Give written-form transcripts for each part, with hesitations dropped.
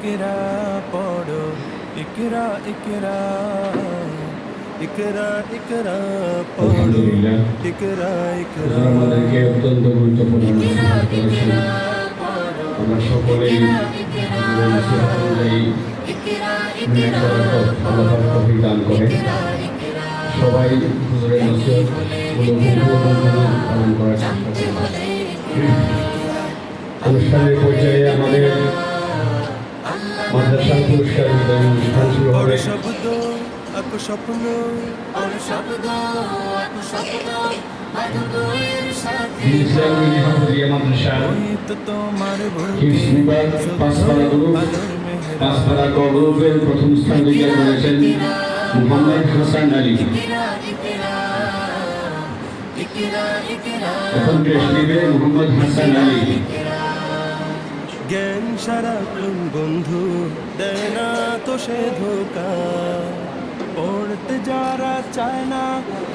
ইকরা পড়ো ইকরা ইকরা ইকরা ইকরা পড়ো ইকরা ইকরা আমাদেরকে অত্যন্ত গুরুত্বপূর্ণ আমরা সকলেই দান করে সবাই হুজুরের পালন করার চেষ্টা করি। অনুষ্ঠানের পর্যায়ে আমাদের মাদ্রাসার পুরস্কার বিতরণ অনুষ্ঠান শুরু হবে। প্রথম স্থান অধিকার করেছেন মোহাম্মদ হাসান আলী। এখন টেস্ট নেবে মোহাম্মদ হাসান আলী। জ্ঞান সারাক্ষণ বন্ধু দেয় না তো সে ধোকা, পড়তে যারা চায় না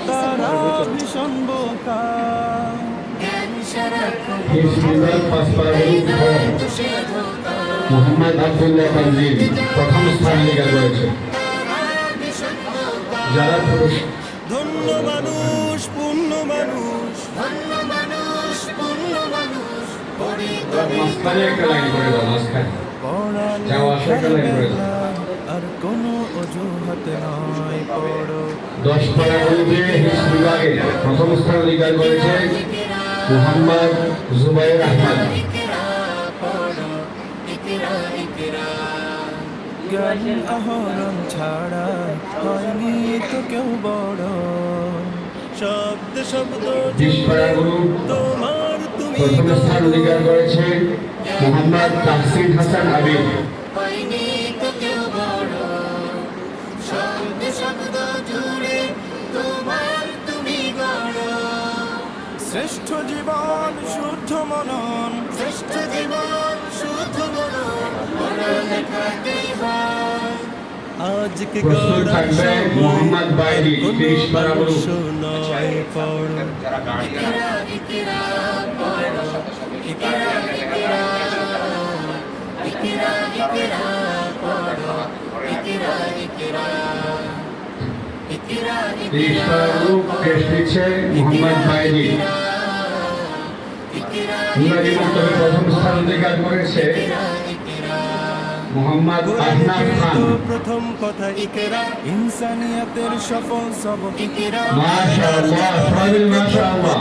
তারা ভীষণ বোকা। মোহাম্মদ আব্দুল্লাহ তানজিম প্রথম স্থান অধিকার করেছে। যারা পুরুষ ধন্য মানুষ পূর্ণ মানুষ মাঝখানে একটা লাইন করে দাও, মাঝখানে যাওয়া আসা একটা লাইন করে দাও। আর কোনো অজুহাত নয় পড়ো। 10 পারা গ্রুপে হিফজ বিভাগে প্রথম স্থান অধিকার করেছে মোহাম্মদ জুবাইর আহমদ। জ্ঞান আহরণ ছাড়া হয়নি তো কেউ বড়, শব্দ শব্দ 20 পারা গ্রুপ তোমার তুমি প্রথম স্থান অধিকার করেছে মোহাম্মদ তাহসিন হাসান আবিদ। শ্রেষ্ঠ জীবন শুদ্ধ মনন, শ্রেষ্ঠ জীবন শুদ্ধ মনন আজকে প্রস্তুত থাকবে মোহাম্মদ বাইরি 30 পারা গ্রুপ। টেস্ট দিচ্ছে মোহাম্মদ বাইরি। ইংরাজি বক্তব্যে প্রথম স্থান অধিকার করেছে মোহাম্মদ আহনাফ খান। প্রথম কথা ইকরা, ইনসানিয়াতের সফল সবক ইকরা। মাশাআল্লাহ, ফাজিল মাশাআল্লাহ।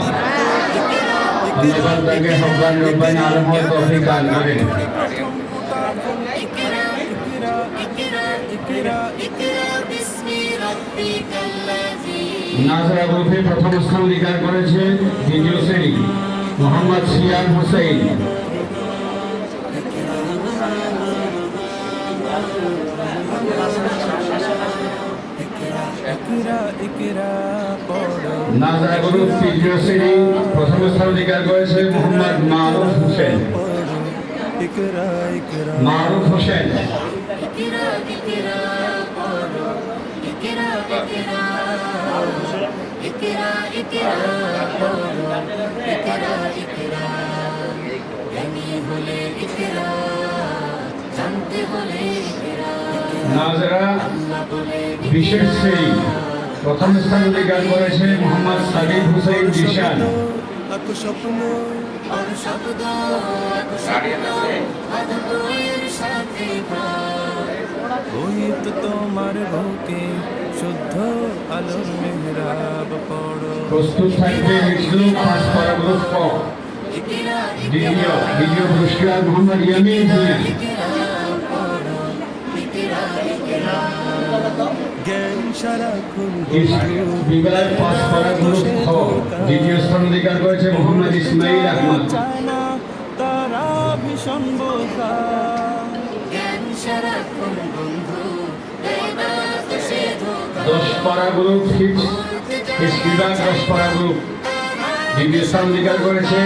আল্লাহ বান্দাকে হব্বান রব্বানি আলম হওয়ার তৌফিক দান করেন। নাজরা গ্রুপে প্রথম স্থান অধিকার করেছে দ্বিতীয় শ্রেণী মোহাম্মদ সিয়াম হোসেন। নাজরা গ্রুপ তৃতীয় শ্রেণী প্রথম স্থান অধিকার করেছে মোহাম্মদ মারুফ হোসেন। মারুফ হোসেন নাজরা বিশেষ শ্রেণী প্রথম স্থান অধিকার করেছে মোহাম্মদ সাবির হোসেন জিশান। তোমার বুকে শুদ্ধ আলোর মেহরাব পড়ো। প্রস্তুত থাকবে হিজলু 5 পারা গ্রুপ ক। দ্বিতীয় পুরস্কার মোহাম্মদ ইয়ামিন ভূঁইয়া। জ্ঞান সারাক্ষণ বিভাগ 5 পারা গ্রুপ খ। দ্বিতীয় স্থান অধিকার করেছে মোহাম্মদ ইসমাইল আহমদ। তারা ভীষণ বোকা। 10 পারা গ্রুপ হিফজ বিভাগ 10 পারা গ্রুপ দ্বিতীয় স্থান অধিকার করেছে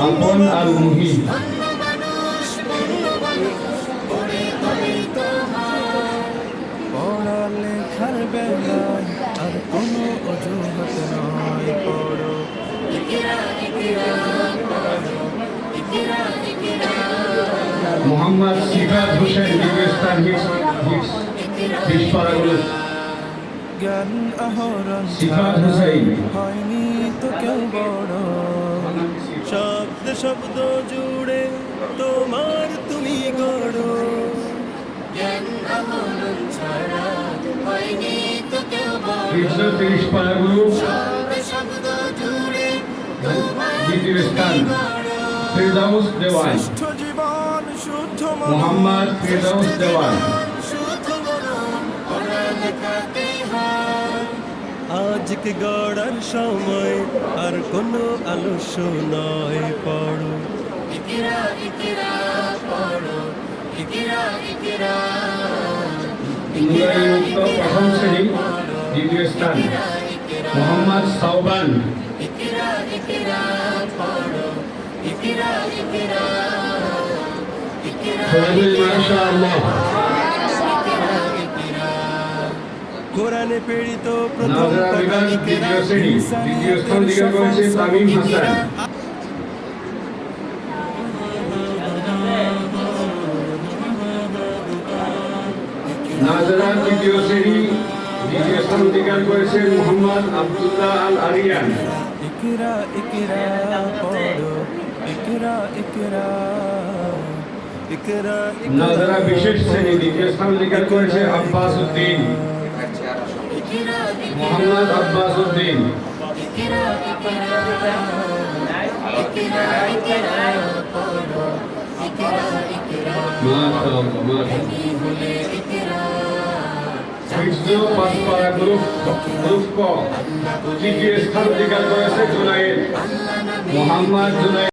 আলপন আল মুহিন। পড়ালেখার বেলায় আর কোনো অজুহাত নয় পড়ো। মোহাম্মদ সিফাত হোসেন দ্বিতীয় স্থান হিটস পাড়াগুলো জ্ঞান আহরণ সিফাত হোসেন হয়নি তো কেউ বড় শব্দ শব্দ জুড়ে তোমার তুমি গড় জ্ঞান আহরণ ছাড়া হয়নি তো কেউ বড় 330 পাড়াগুলো শব্দ শব্দ জুড়ে তোমার দ্বিতীয় স্থান ফেরদাউস দেওয়ান শ্রেষ্ঠ জীবন শুদ্ধ মোহাম্মদ ফেরদাউস দেওয়ান শুদ্ধ মনন পড়ালেখাতে হয় আজকে গড়ার সময় আর কোনো আলস্য নয় পড়ো ইকরা ইকরা পড়ো ইকরা ইকরা নুরানি মুক্ত প্রথম শ্রেণী দ্বিতীয় স্থান মোহাম্মদ সাওবান ইকরা ইকরা পড়ো ইকরা ইকরা ইকরা মাশাআল্লাহ কোরআনে প্রেরিত প্রথম নাজরা বিভাগ দ্বিতীয় শ্রেণী দ্বিতীয় স্থান অধিকার করেছে তামিম হাসান নাজরা তৃতীয় শ্রেণী দ্বিতীয় স্থান অধিকার করেছেন মোহাম্মদ আব্দুল্লাহ আল আরিয়ান ইকরা ইকরা পড়ো ইকরা ইকরা ইকরা নাজরা বিশেষ শ্রেণী দ্বিতীয় স্থান অধিকার করেছে আব্বাস উদ্দিন মোহাম্মদ আব্বাস উদ্দিন ইকরা ইকরা ইকরা ইকরা পড়ো ইকরা ইকরা মাশাআল্লাহ পাঁচপাড়া গ্রুপ ক তৃতীয় স্থান অধিকার করেছে জুনায়েদ মোহাম্মদ জুনায়েদ